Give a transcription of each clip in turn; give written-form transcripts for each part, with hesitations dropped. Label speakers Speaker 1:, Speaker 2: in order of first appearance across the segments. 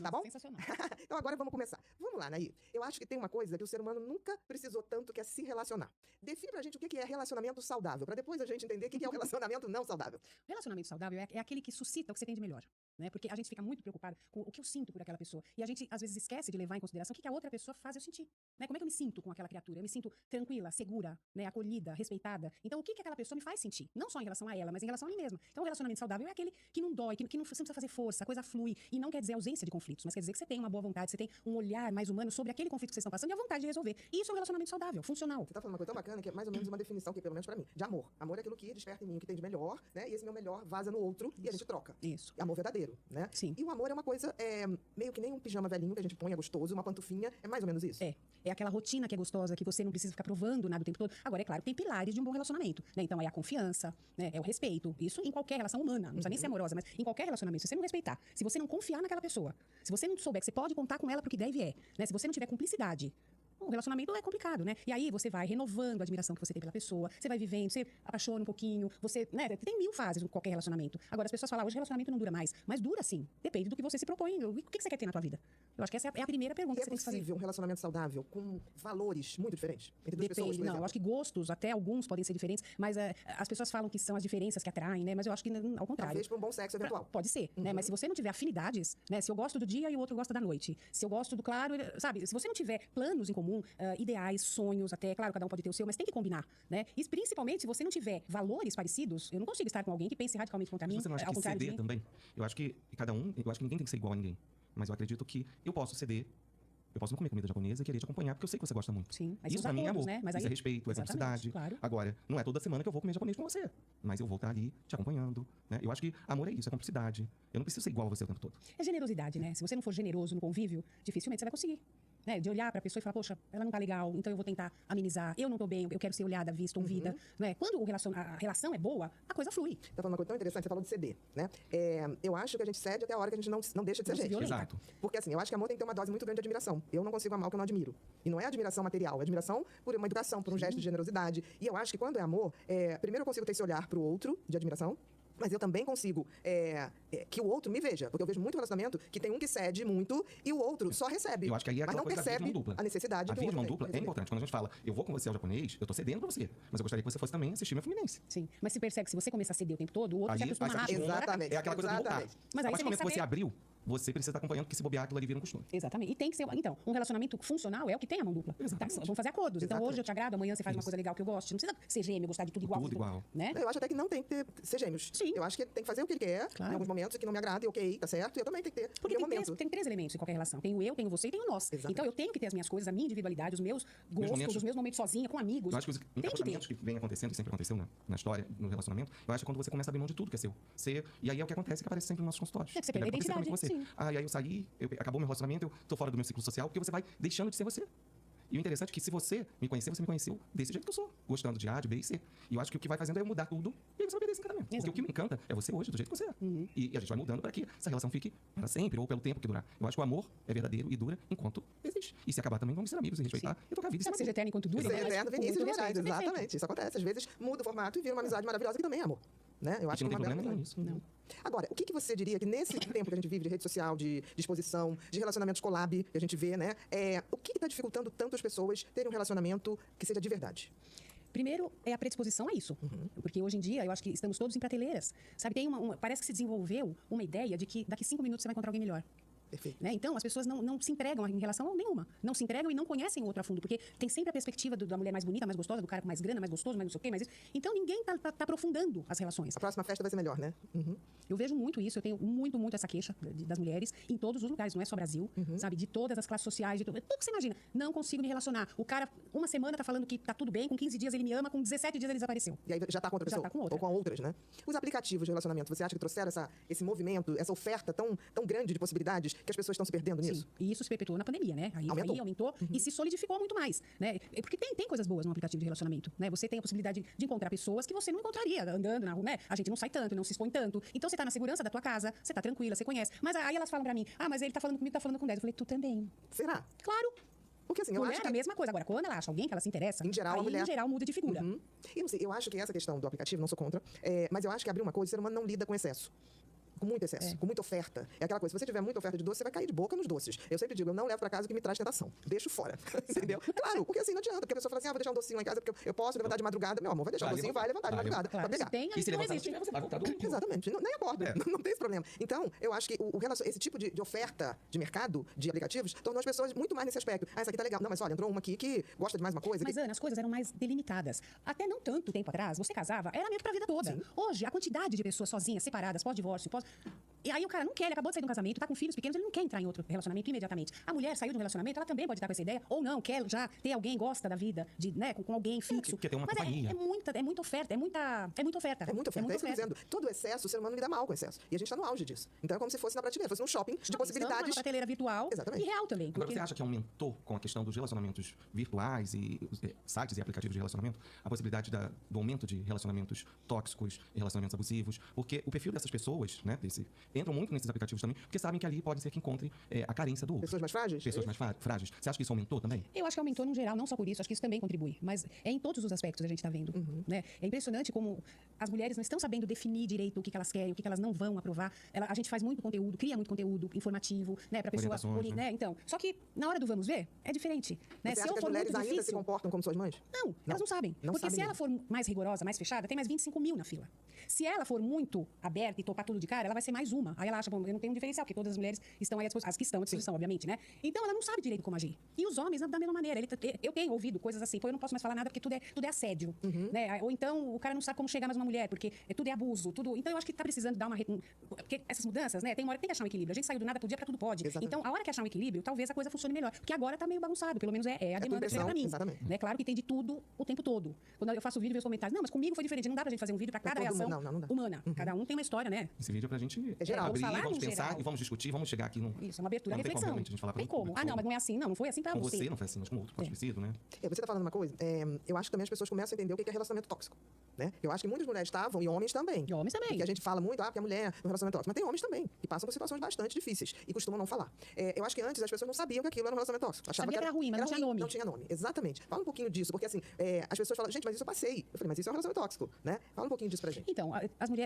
Speaker 1: Tá bom?
Speaker 2: Sensacional.
Speaker 1: Então agora vamos começar. Vamos lá, Naí. Eu acho que tem uma coisa que o ser humano nunca precisou tanto, que é se relacionar. Define pra gente o que é relacionamento saudável, pra depois a gente entender o que é o relacionamento não saudável.
Speaker 2: O relacionamento saudável é aquele que suscita o que você tem de melhor. Né? Porque a gente fica muito preocupado com o que eu sinto por aquela pessoa. E a gente, às vezes, esquece de levar em consideração o que a outra pessoa faz eu sentir. Né? Como é que eu me sinto com aquela criatura? Eu me sinto tranquila, segura, né? Acolhida, respeitada. Então, o que aquela pessoa me faz sentir? Não só em relação a ela, mas em relação a mim mesma. Então, o relacionamento saudável é aquele que não dói, que não, você não precisa fazer força, a coisa flui. E não quer dizer ausência de conflitos, mas quer dizer que você tem uma boa vontade, você tem um olhar mais humano sobre aquele conflito que vocês estão passando e a vontade de resolver. E isso é um relacionamento saudável, funcional.
Speaker 1: Você tá falando uma coisa tão bacana que é mais ou menos uma definição que, pelo menos pra mim, de amor. Amor é aquilo que desperta em mim o que tem de melhor, né? E esse meu melhor vaza no outro e a gente troca.
Speaker 2: Isso.
Speaker 1: É amor verdadeiro, né?
Speaker 2: Sim.
Speaker 1: E o amor é uma coisa, meio que nem um pijama velhinho que a gente põe, é gostoso, uma pantufinha, é mais ou menos isso.
Speaker 2: É aquela rotina que é gostosa, que você não precisa ficar provando nada o tempo todo. Agora, é claro, tem pilares de um bom relacionamento, né? Então, é a confiança, né? É o respeito. Isso em qualquer relação humana, não precisa nem ser amorosa, mas em qualquer relacionamento. Se você não respeitar, se você não confiar naquela pessoa, se você não souber que você pode contar com ela pro que deve né? Se você não tiver cumplicidade, o relacionamento é complicado, né? E aí você vai renovando a admiração que você tem pela pessoa, você vai vivendo, você apaixona um pouquinho, você, né? Tem 1000 fases em qualquer relacionamento. Agora, as pessoas falam, hoje o relacionamento não dura mais. Mas dura sim. Depende do que você se propõe. O que você quer ter na tua vida? Eu acho que essa é a primeira pergunta
Speaker 1: E
Speaker 2: que você tem que fazer.
Speaker 1: É possível um relacionamento saudável com valores muito diferentes entre duas pessoas, por
Speaker 2: Não,
Speaker 1: exemplo?
Speaker 2: eu acho que gostos, até alguns podem ser diferentes, mas as pessoas falam que são as diferenças que atraem, né? Mas eu acho que ao contrário.
Speaker 1: Talvez para um bom sexo eventual.
Speaker 2: Pode ser, né? Mas se você não tiver afinidades, né? Se eu gosto do dia e o outro gosta da noite, se eu gosto do claro, sabe? Se você não tiver planos em comum, ideais, sonhos, até, claro, cada um pode ter o seu, mas tem que combinar, né? E principalmente se você não tiver valores parecidos, eu não consigo estar com alguém que pense radicalmente contra mim.
Speaker 3: Mas você não acha
Speaker 2: ao
Speaker 3: que
Speaker 2: contrário de
Speaker 3: ceder
Speaker 2: mim.
Speaker 3: também? Eu acho que eu acho que ninguém tem que ser igual a ninguém. Mas eu acredito que eu posso ceder. Eu posso não comer comida japonesa e querer te acompanhar, porque eu sei que você gosta muito.
Speaker 2: Sim, mas
Speaker 3: isso
Speaker 2: são
Speaker 3: pra mim é
Speaker 2: acordos,
Speaker 3: amor.
Speaker 2: né? Mas
Speaker 3: Isso
Speaker 2: aí-
Speaker 3: é respeito, é
Speaker 2: Exatamente,
Speaker 3: cumplicidade.
Speaker 2: claro.
Speaker 3: Agora, não é toda semana que eu vou comer japonês com você. Mas eu vou estar ali te acompanhando, né? Eu acho que amor é isso, é cumplicidade. Eu não preciso ser igual a você o tempo todo.
Speaker 2: É generosidade, né? Se você não for generoso no convívio, dificilmente você vai conseguir. Né? De olhar pra pessoa e falar, poxa, ela não tá legal, então eu vou tentar amenizar. Eu não tô bem, eu quero ser olhada, vista, ouvida. Né? Quando a relação é boa, a coisa flui.
Speaker 1: Tá falando uma coisa tão interessante, você falou de ceder, né? Eu acho que a gente cede até a hora que a gente não deixa de ser
Speaker 2: Não se
Speaker 1: gente.
Speaker 2: violenta.
Speaker 3: Exato.
Speaker 1: Porque assim, eu acho que amor tem que ter uma dose muito grande de admiração. Eu não consigo amar o que eu não admiro. E não é admiração material, é admiração por uma educação, por um gesto de generosidade. E eu acho que quando é amor, primeiro eu consigo ter esse olhar pro outro de admiração, mas eu também consigo que o outro me veja. Porque eu vejo muito relacionamento que tem um que cede muito e o outro só recebe.
Speaker 3: Eu acho que aí é
Speaker 1: mas
Speaker 3: aquela
Speaker 1: não
Speaker 3: coisa da via de
Speaker 1: percebe
Speaker 3: mão dupla.
Speaker 1: a necessidade
Speaker 3: A
Speaker 1: do
Speaker 3: via de mão
Speaker 1: outro
Speaker 3: dupla é
Speaker 1: resolver.
Speaker 3: importante. Quando a gente fala, eu vou com você ao japonês, eu tô cedendo pra você. Mas eu gostaria que você fosse também assistir meu Fluminense.
Speaker 2: Sim. Mas se percebe que se você começar a ceder o tempo todo, o outro
Speaker 3: Aí
Speaker 2: se acostuma
Speaker 3: se
Speaker 2: rápido.
Speaker 3: acostuma.
Speaker 1: Exatamente.
Speaker 3: É aquela coisa do voltar.
Speaker 1: Exatamente.
Speaker 2: Mas aí
Speaker 3: A
Speaker 2: você
Speaker 3: partir do
Speaker 2: tem
Speaker 3: momento
Speaker 2: que
Speaker 3: que você
Speaker 2: saber-
Speaker 3: abriu, você precisa estar acompanhando, porque se bobear, aquilo ali vira um costume.
Speaker 2: Exatamente. E tem que ser. Então, um relacionamento funcional é o que tem a mão dupla.
Speaker 3: Exatamente.
Speaker 2: Tá? Vamos fazer acordos. Então,
Speaker 1: Exatamente.
Speaker 2: hoje eu te agrado, amanhã você faz uma
Speaker 3: Isso.
Speaker 2: coisa legal que eu gosto. Não precisa ser gêmeo, gostar de tudo igual.
Speaker 3: Tudo igual.
Speaker 2: Né?
Speaker 1: Eu acho até que não tem que ser gêmeos.
Speaker 2: Sim.
Speaker 1: Eu acho que tem que fazer o que ele quer,
Speaker 2: Claro.
Speaker 1: em alguns momentos, que não me agrada, e ok, tá certo. E eu também tenho que ter
Speaker 2: Porque
Speaker 1: o meu
Speaker 2: tem
Speaker 1: momento.
Speaker 2: três elementos em qualquer relação. Tem o eu, tem o você e tem o nós.
Speaker 1: Exatamente.
Speaker 2: Então eu tenho que ter as minhas coisas, a minha individualidade, os meus gostos,
Speaker 3: momentos-
Speaker 2: os meus momentos sozinha, com amigos.
Speaker 3: Eu acho que os
Speaker 2: Tem que ter.
Speaker 3: comportamentos que vem acontecendo, que sempre aconteceu na história, no relacionamento, eu acho que quando você começa a abrir mão de tudo que é seu. E aí é o que acontece, que aparece sempre nos nossos consultórios.
Speaker 2: É que você perde a
Speaker 3: Deve acontecer
Speaker 2: identidade,
Speaker 3: também com você.
Speaker 2: sim.
Speaker 3: E aí eu saí, acabou meu relacionamento, eu tô fora do meu ciclo social, porque você vai deixando de ser você. E o interessante é que se você me conheceu desse jeito que eu sou, gostando de A, de B e C. E eu acho que o que vai fazendo é eu mudar tudo e aí você vai perder esse encantamento. Porque
Speaker 2: Exato.
Speaker 3: o que me encanta é você hoje, do jeito que você é. E a gente vai mudando para que essa relação fique para sempre ou pelo tempo que durar. Eu acho que o amor é verdadeiro e dura enquanto existe. E se acabar também, vamos ser amigos e respeitar e tocar a vida.
Speaker 2: Não que seja eterno enquanto dura,
Speaker 1: Isso é
Speaker 2: mas
Speaker 1: eterno,
Speaker 2: com
Speaker 1: Vinícius
Speaker 2: muito
Speaker 1: Moraes,
Speaker 2: respeito, perfeito.
Speaker 1: exatamente. Isso acontece. Às vezes muda o formato e vira uma amizade maravilhosa, que também é amor. Né? Eu acho
Speaker 3: não
Speaker 1: que
Speaker 3: tem
Speaker 1: uma
Speaker 3: problema
Speaker 1: bela
Speaker 3: nenhum
Speaker 1: amizade.
Speaker 3: nisso.
Speaker 2: Não.
Speaker 1: Agora, o que você diria que nesse tempo que a gente vive de rede social, de exposição, de relacionamentos collab, que a gente vê, né? O que está dificultando tanto as pessoas terem um relacionamento que seja de verdade?
Speaker 2: Primeiro, é a predisposição a isso. Porque hoje em dia, eu acho que estamos todos em prateleiras. Sabe, tem parece que se desenvolveu uma ideia de que daqui 5 minutos você vai encontrar alguém melhor.
Speaker 1: Perfeito.
Speaker 2: Né? Então, as pessoas não se entregam em relação a nenhuma. Não se entregam e não conhecem o outro a fundo. Porque tem sempre a perspectiva da mulher mais bonita, mais gostosa, do cara com mais grana, mais gostoso, mais não sei o quê, mais isso. Então, ninguém tá aprofundando as relações.
Speaker 1: A próxima festa vai ser melhor, né?
Speaker 2: Eu vejo muito isso, eu tenho muito essa queixa das mulheres em todos os lugares, não é só Brasil, sabe? De todas as classes sociais, de tudo que você imagina. Não consigo me relacionar. O cara, uma semana tá falando que tá tudo bem, com 15 dias ele me ama, com 17 dias ele desapareceu.
Speaker 1: E aí já tá com outra
Speaker 2: Já
Speaker 1: pessoa?
Speaker 2: tá com outra.
Speaker 1: Ou com outras, né? Os aplicativos de relacionamento, você acha que trouxeram esse movimento, essa oferta tão grande de possibilidades que as pessoas estão se perdendo nisso?
Speaker 2: Sim, e isso se perpetuou na pandemia, né? Aí
Speaker 1: Aumentou.
Speaker 2: e se solidificou muito mais, né? Porque tem coisas boas no aplicativo de relacionamento, né? Você tem a possibilidade de encontrar pessoas que você não encontraria andando na rua, né? A gente não sai tanto, não se expõe tanto. Então você tá na segurança da tua casa, você tá tranquila, você conhece. Mas aí elas falam pra mim, mas ele tá falando comigo, tá falando com 10. Eu falei, tu também.
Speaker 1: Será?
Speaker 2: Claro.
Speaker 1: Porque assim, eu
Speaker 2: Mulher
Speaker 1: acho
Speaker 2: é a
Speaker 1: que...
Speaker 2: mesma coisa. Agora, quando ela acha alguém que ela se interessa,
Speaker 1: Em geral, a
Speaker 2: aí
Speaker 1: mulher-
Speaker 2: em geral muda de figura.
Speaker 1: E não sei, eu acho que essa questão do aplicativo, não sou contra, mas eu acho que abriu uma coisa, o ser humano não lida com excesso. com muito excesso, com muita oferta. É aquela coisa, se você tiver muita oferta de doce, você vai cair de boca nos doces. Eu sempre digo, eu não levo pra casa o que me traz tentação. Deixo fora. Entendeu? Claro, porque assim não adianta. Porque a pessoa fala assim, vou deixar um docinho lá em casa porque eu posso levantar de madrugada. Meu amor, vai deixar um docinho, vai levantar de madrugada.
Speaker 2: Claro,
Speaker 1: Pra pegar.
Speaker 2: se tem,
Speaker 3: E se
Speaker 2: não
Speaker 3: levantar,
Speaker 2: existe.
Speaker 3: você vai voltar do
Speaker 1: Exatamente, nem acordo, não tem esse problema. Então, eu acho que esse tipo de oferta de mercado, de aplicativos, tornou as pessoas muito mais nesse aspecto. Ah, essa aqui tá legal. Não, mas olha, entrou uma aqui que gosta de mais uma coisa.
Speaker 2: Mas, Ana, as coisas eram mais delimitadas. Até não tanto tempo atrás, você casava, era mesmo pra vida toda.
Speaker 1: Sim.
Speaker 2: Hoje, a quantidade de pessoas sozinhas, separadas, pós-divórcio, E aí o cara não quer, ele acabou de sair de um casamento, tá com filhos pequenos, ele não quer entrar em outro relacionamento imediatamente. A mulher saiu de um relacionamento, ela também pode estar com essa ideia, ou não, quer já ter alguém, gosta da vida, com alguém fixo.
Speaker 3: Quer ter uma
Speaker 2: Mas
Speaker 3: companhia.
Speaker 2: é muita oferta, é muita oferta.
Speaker 1: É muita oferta, é isso que eu tô dizendo. Todo excesso, o ser humano lida mal com excesso. E a gente tá no auge disso. Então é como se fosse na prateleira, fosse num shopping de possibilidades.
Speaker 2: Uma prateleira virtual
Speaker 1: Exatamente.
Speaker 2: e real também.
Speaker 3: Agora,
Speaker 2: Porque...
Speaker 3: você acha que aumentou com a questão dos relacionamentos virtuais e sites e aplicativos de relacionamento a possibilidade do aumento de relacionamentos tóxicos e relacionamentos abusivos? Porque o perfil dessas pessoas, né, entram muito nesses aplicativos também, porque sabem que ali pode ser que encontrem a carência do outro.
Speaker 1: Pessoas mais frágeis?
Speaker 3: Pessoas mais frágeis. Você acha que isso aumentou também?
Speaker 2: Eu acho que aumentou no geral, não só por isso, acho que isso também contribui. Mas é em todos os aspectos que a gente está vendo. Né? É impressionante como as mulheres não estão sabendo definir direito o que elas querem, o que elas não vão aprovar. A gente faz muito conteúdo, cria muito conteúdo informativo, né, para pessoa.
Speaker 3: Né?
Speaker 2: Então, só que na hora do vamos ver, é diferente. Né?
Speaker 1: Você
Speaker 2: Se
Speaker 1: acha
Speaker 2: eu
Speaker 1: que as
Speaker 2: for
Speaker 1: mulheres
Speaker 2: muito
Speaker 1: ainda
Speaker 2: difícil,
Speaker 1: se comportam como suas mães?
Speaker 2: Não, elas não sabem.
Speaker 1: Não
Speaker 2: Porque
Speaker 1: sabem
Speaker 2: se ela
Speaker 1: mesmo.
Speaker 2: for mais rigorosa, mais fechada, tem mais 25 mil na fila. Se ela for muito aberta e topar tudo de cara, ela vai ser mais uma. Aí ela acha, bom, eu não tenho um diferencial, porque todas as mulheres estão aí à disposição. As que estão à disposição, obviamente, né? Então ela não sabe direito como agir. E os homens, da mesma maneira. Eu tenho ouvido coisas assim, pô, eu não posso mais falar nada porque tudo é assédio. Né? Ou então o cara não sabe como chegar mais uma mulher, porque tudo é abuso. Então eu acho que tá precisando dar porque essas mudanças, né? Tem uma hora que tem que achar um equilíbrio. A gente saiu do nada pro dia pra tudo pode.
Speaker 1: Exatamente.
Speaker 2: Então, a hora que achar um equilíbrio, talvez a coisa funcione melhor. Porque agora tá meio bagunçado, pelo menos é a demanda que chega pra mim.
Speaker 1: Exatamente.
Speaker 2: Né? Claro que tem de tudo o tempo todo. Quando eu faço vídeo, vejo os comentários. Não, mas comigo foi diferente. Não dá pra gente fazer um vídeo pra cada
Speaker 1: todo
Speaker 2: reação
Speaker 1: mundo, não dá.
Speaker 2: humana. Cada um tem uma história, né?
Speaker 3: Esse vídeo é pra gente
Speaker 1: É geral.
Speaker 3: abrir,
Speaker 2: Vamos falar
Speaker 3: vamos
Speaker 2: no
Speaker 3: pensar
Speaker 2: geral.
Speaker 3: e vamos discutir, vamos chegar aqui num...
Speaker 2: Isso, uma abertura à
Speaker 3: Não tem como
Speaker 2: reflexão.
Speaker 3: realmente a gente falar
Speaker 2: Tem
Speaker 3: pra todo
Speaker 2: como.
Speaker 3: público.
Speaker 2: Mas não é assim, não foi assim pra
Speaker 3: Com
Speaker 2: você.
Speaker 3: você, não foi assim, mas com outro, pode ter sido, né?
Speaker 1: Você tá falando uma coisa, eu acho que também as pessoas começam a entender o que é relacionamento tóxico. Né? Eu acho que muitas mulheres estavam, e homens também.
Speaker 2: E homens também.
Speaker 1: Porque a gente fala muito, porque a mulher no relacionamento tóxico. Mas tem homens também, que passam por situações bastante difíceis e costumam não falar. Eu acho que antes as pessoas não sabiam que aquilo era um relacionamento tóxico. Achavam
Speaker 2: Sabia que era ruim, mas não tinha nome.
Speaker 1: Não tinha nome, exatamente. Fala um pouquinho disso, porque assim, as pessoas falam, gente, mas isso eu passei. Eu falei, mas isso é um relacionamento tóxico, né? Fala um pouquinho disso pra gente.
Speaker 2: Então,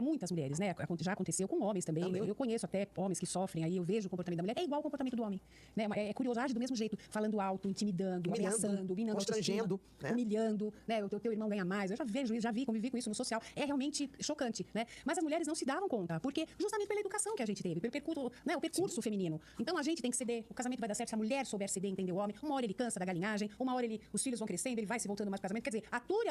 Speaker 2: muitas mulheres, né? Já aconteceu com homens também. Eu conheço até homens que sofrem aí, eu vejo o comportamento da mulher. É igual ao comportamento do homem. Né? É curiosidade do mesmo jeito, falando alto, intimidando, ameaçando, minando
Speaker 1: constrangendo, né?
Speaker 2: humilhando, né? O teu irmão ganha mais. Eu já vi, convivi com isso no social. É realmente chocante, né? Mas as mulheres não se davam conta, porque justamente pela educação que a gente teve, pelo percurso, né? O percurso feminino. Então a gente tem que ceder. O casamento vai dar certo se a mulher souber ceder, entender o homem. Uma hora ele cansa da galinhagem, uma hora os filhos vão crescendo, ele vai se voltando mais pro casamento. Quer dizer, ature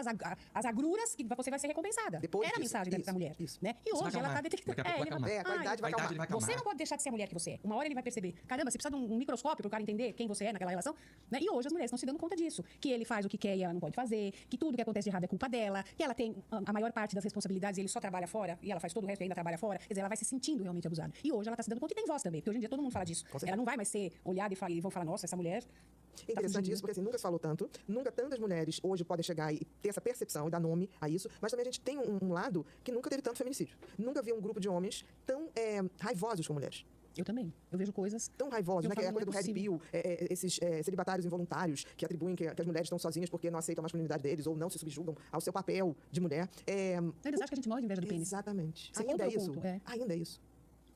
Speaker 2: as agruras que você vai ser recompensada.
Speaker 1: Depois
Speaker 2: era a
Speaker 1: disso,
Speaker 2: mensagem da mulher.
Speaker 1: isso.
Speaker 2: Né? E
Speaker 3: Isso vai
Speaker 2: hoje ela
Speaker 3: acalmar.
Speaker 2: tá detectando.
Speaker 3: Daqui a pouco vai acalmar.
Speaker 1: A qualidade vai
Speaker 3: Vaidade, ele vai acalmar.
Speaker 2: Você não pode deixar de ser a mulher que você é. Uma hora ele vai perceber, caramba, você precisa de um microscópio pro cara entender quem você é naquela relação. Né? E hoje as mulheres estão se dando conta disso. Que ele faz o que quer e ela não pode fazer, que tudo que acontece de errado é culpa dela, que ela tem a maior parte das responsabilidades e ele só trabalha fora, e ela faz todo o resto e ainda trabalha fora. Quer dizer, ela vai se sentindo realmente abusada. E hoje ela tá se dando conta e tem voz também, porque hoje em dia todo mundo fala disso. Ela não vai mais ser olhada e vão falar, nossa, essa mulher...
Speaker 1: É interessante isso, porque assim, nunca se falou tanto, nunca tantas mulheres hoje podem chegar e ter essa percepção e dar nome a isso, mas também a gente tem um lado que nunca teve tanto feminicídio. Nunca vi um grupo de homens tão raivosos com mulheres.
Speaker 2: Eu também. Eu vejo coisas...
Speaker 1: Tão raivosos, né? Que é a
Speaker 2: falo,
Speaker 1: coisa do
Speaker 2: não é
Speaker 1: Red Pill, esses celibatários involuntários que atribuem que as mulheres estão sozinhas porque não aceitam a masculinidade deles ou não se subjugam ao seu papel de mulher.
Speaker 2: Eles acham que a gente morre de inveja do pênis.
Speaker 1: Exatamente.
Speaker 2: Você
Speaker 1: Ainda é isso.
Speaker 2: ponto, é.
Speaker 1: Ainda é isso.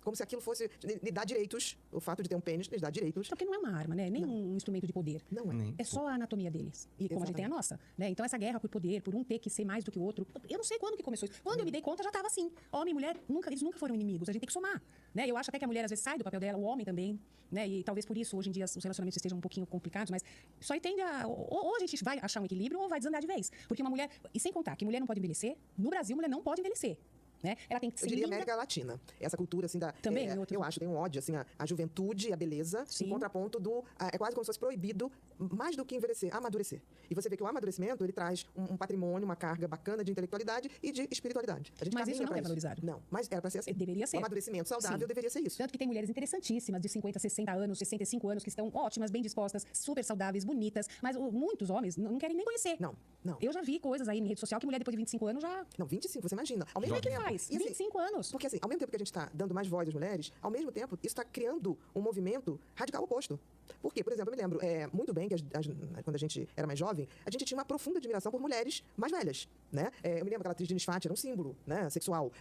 Speaker 1: Como se aquilo fosse lhe dar direitos, o fato de ter um pênis lhe dá direitos.
Speaker 2: Porque não é uma arma, né? Nem um instrumento de poder.
Speaker 1: Não é.
Speaker 3: Nem.
Speaker 2: É só a anatomia deles. E como a gente tem a nossa. Né? Então, essa guerra por poder, por um ter que ser mais do que o outro. Eu não sei quando que começou isso. Quando eu me dei conta, já estava assim. Homem e mulher, eles nunca foram inimigos. A gente tem que somar. Né? Eu acho até que a mulher, às vezes, sai do papel dela, o homem também. Né? E talvez por isso, hoje em dia, os relacionamentos estejam um pouquinho complicados. Mas só tende a... Ou a gente vai achar um equilíbrio ou vai desandar de vez. Porque uma mulher... E sem contar que mulher não pode envelhecer. No Brasil, mulher não pode envelhecer. Né? Ela tem que ser
Speaker 1: Eu diria
Speaker 2: linda.
Speaker 1: América Latina. Essa cultura, assim,
Speaker 2: Também,
Speaker 1: eu acho, tem um ódio, assim, a juventude, a beleza,
Speaker 2: Sim.
Speaker 1: em contraponto é quase como se fosse proibido, mais do que envelhecer, amadurecer. E você vê que o amadurecimento, ele traz um patrimônio, uma carga bacana de intelectualidade e de espiritualidade. A gente
Speaker 2: Mas isso
Speaker 1: caminha
Speaker 2: não
Speaker 1: pra
Speaker 2: é valorizado.
Speaker 1: Não, mas era pra ser assim.
Speaker 2: Deveria ser.
Speaker 1: O amadurecimento saudável
Speaker 2: Sim.
Speaker 1: deveria ser isso.
Speaker 2: Tanto que tem mulheres interessantíssimas de 50, 60 anos, 65 anos, que estão ótimas, bem dispostas, super saudáveis, bonitas, mas muitos homens não querem nem conhecer.
Speaker 1: Não.
Speaker 2: Eu já vi coisas aí em rede social que mulher depois de 25 anos já...
Speaker 1: Não, 25, você imagina. Ao
Speaker 2: Como
Speaker 1: mesmo
Speaker 2: é que
Speaker 1: tempo.
Speaker 2: faz?
Speaker 1: E, assim,
Speaker 2: 25 anos.
Speaker 1: Porque assim, ao mesmo tempo que a gente está dando mais voz às mulheres, ao mesmo tempo, isso está criando um movimento radical oposto. Porque, por exemplo, eu me lembro muito bem que quando a gente era mais jovem, a gente tinha uma profunda admiração por mulheres mais velhas, né? Eu me lembro que a atriz Diniz Fati era um símbolo, né, sexual.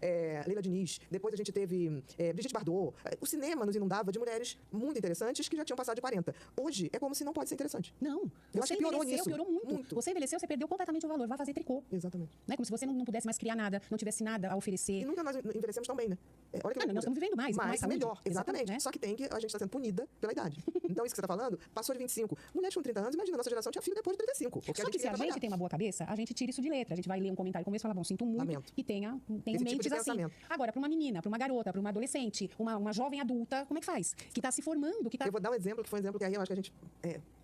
Speaker 1: Leila Diniz. Depois a gente teve Brigitte Bardot. O cinema nos inundava de mulheres muito interessantes que já tinham passado de 40. Hoje, é como se não pode ser interessante.
Speaker 2: Não.
Speaker 1: Eu acho que piorou nisso.
Speaker 2: Piorou muito. Você envelheceu, você perdeu completamente o valor. Vai fazer tricô.
Speaker 1: Exatamente.
Speaker 2: Né? Como se você não pudesse mais criar nada, não tivesse nada a oferecer.
Speaker 1: E nunca nós envelhecemos tão bem, né? Olha que
Speaker 2: nós estamos vivendo mais.
Speaker 1: Mais
Speaker 2: saúde.
Speaker 1: melhor. Exatamente.
Speaker 2: Né?
Speaker 1: Só que a gente está sendo punida pela idade. Então, isso que você está falando, passou de 25. Mulheres com 30 anos, imagina, a nossa geração tinha filho depois de 35. Porque
Speaker 2: Só que se a gente tem uma boa cabeça, a gente tira isso de letra. A gente vai ler um comentário como esse e fala, bom, sinto muito.
Speaker 1: Lamento.
Speaker 2: E tenha
Speaker 1: Esse
Speaker 2: mentes
Speaker 1: tipo de
Speaker 2: assim.
Speaker 1: pensamento.
Speaker 2: Agora, para uma menina, para uma garota, para uma adolescente, uma jovem adulta, como é que faz? Que está se formando, que tá...
Speaker 1: Eu vou dar um exemplo, que foi um exemplo que aí eu acho que a gente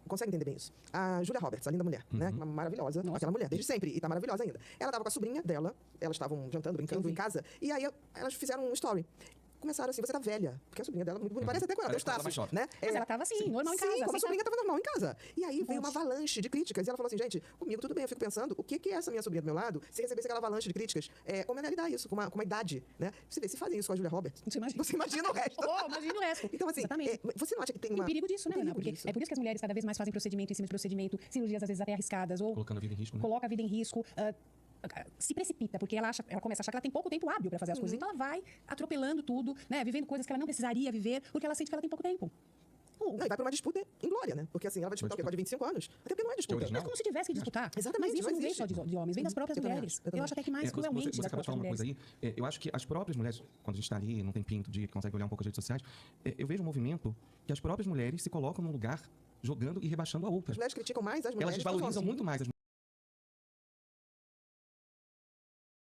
Speaker 1: consegue entender bem isso. A Julia Roberts, a linda mulher, né? Uma maravilhosa.
Speaker 2: Nossa.
Speaker 1: Aquela mulher, desde sempre. E tá maravilhosa ainda. Ela tava com a sobrinha dela, elas estavam jantando, brincando em casa. E aí elas fizeram um story. Começaram assim, você tá velha. Porque a sobrinha dela é muito bonita. Parece até com ela, tem os traços, né?
Speaker 2: Mas ela tava assim, normal em casa.
Speaker 1: Sim, como
Speaker 2: assim,
Speaker 1: a sobrinha tava normal em casa. E aí veio uma avalanche de críticas. E ela falou assim, gente, comigo tudo bem, eu fico pensando, o que é essa minha sobrinha do meu lado, se recebesse aquela avalanche de críticas, como ela lidar isso, com uma idade, né? Você vê, se fazem isso com a Julia Roberts, você imagina o resto.
Speaker 2: Imagina o resto.
Speaker 1: Então, assim, você não acha que tem uma...
Speaker 2: Tem perigo disso, né, Ana? Porque
Speaker 1: disso.
Speaker 2: é por isso que as mulheres cada vez mais fazem procedimento em cima de procedimento, cirurgias às vezes até arriscadas, ou
Speaker 3: Colocando a vida em risco, né?
Speaker 2: coloca a vida em risco, se precipita, porque ela começa a achar que ela tem pouco tempo hábil para fazer as coisas. Então ela vai atropelando tudo, né? Vivendo coisas que ela não precisaria viver, porque ela sente que ela tem pouco tempo.
Speaker 1: Não, e vai pra uma disputa inglória, né? Porque assim, ela vai disputar o quê? Com a de 25 anos? Até porque não é disputa.
Speaker 2: É como se tivesse que disputar.
Speaker 1: Exatamente,
Speaker 2: Mas isso
Speaker 1: não
Speaker 2: não vem
Speaker 1: existe.
Speaker 2: só de homens, vem das próprias mulheres. Eu acho até que mais cruelmente
Speaker 3: Você
Speaker 2: das
Speaker 3: acabou de
Speaker 2: próprias
Speaker 3: falar uma
Speaker 2: mulheres.
Speaker 3: coisa aí. Eu acho que as próprias mulheres, quando a gente está ali, não tem pinto de consegue olhar um pouco as redes sociais, eu vejo um movimento que as próprias mulheres se colocam num lugar jogando e rebaixando a outras.
Speaker 1: As mulheres criticam mais as mulheres.
Speaker 3: Elas desvalorizam muito mais as